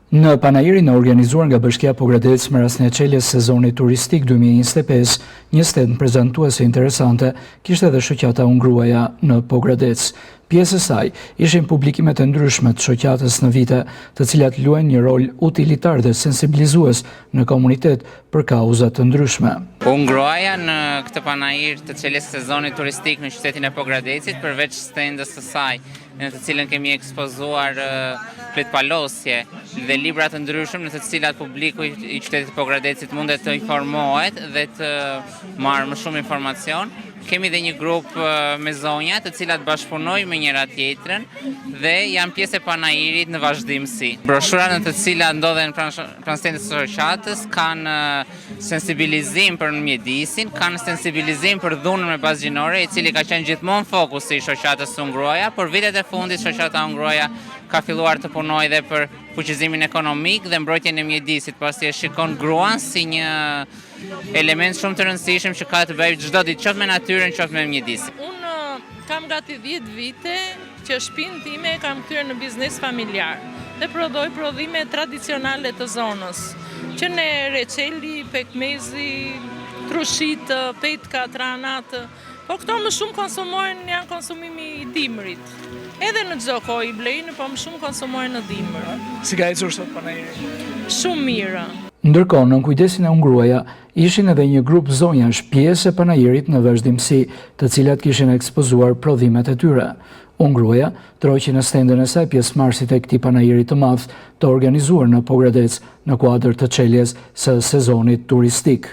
Në panajirin e organizuar nga Bashkia Pogradec me rastin e çeljes sezonit turistik 2025, një stend prezantuese interesante kishte edhe shoqata Ungruaja në Pogradec. Pjesë e saj ishin publikimet e ndryshme të shoqatës në vite, të cilat luajnë një rol utilitar dhe sensibilizues në komunitet për kauza të ndryshme. Ungruaja në këtë panajir të çeljes sezonit turistik në qytetin e Pogradecit, përveç stendës së saj, në të cilën kemi ekspozuar fletpalosje dhe libra të ndryshëm në të cilat publiku i qytetit Pogradecit mundet të informohet dhe të marrë më shumë informacion. Kemi dhe një grup me zonja të cilat bashkëpunojnë me njëra tjetrën dhe janë pjesë e panajirit në vazhdimsi. Broshurat në të cilat ndodhen pranë stendit të shoqatës kanë sensibilizim për mjedisin, kanë sensibilizim për dhunën me bazë gjinore, i cili ka qenë gjithmonë fokusi i shoqatës Ungruaja, por vitet e fundit shoqata Ungruaja ka filluar të punojë dhe për fuqizimin ekonomik dhe mbrojtjen e mjedisit, pasi e shikon gruan si një element shumë të rëndësishëm që ka të bëjë çdo ditë, qoftë me natyrën, qoftë me mjedisin. Unë kam gati 10 vite që shtëpinë time kam kthyer në biznes familjar dhe prodhoj prodhime tradicionale të zonës, që ne reçeli, pekmezi, trushit, petka, tranat, po këto më shumë konsumohen janë konsumimi i dimrit. Edhe në çdo kohë i blejnë, po më shumë konsumohen në dimër. Si ka ecur sot panajiri? Shumë mirë. Ndërkohë, në kujdesin e Ungruaja, ishin edhe një grup zonjash pjesë e panajirit në vazhdimsi, të cilat kishin ekspozuar prodhimet e tyre. Ungruaja troqi në stendën e saj pjesëmarrësit e këtij panajiri të madh të organizuar në Pogradec në kuadër të çeljes së sezonit turistik.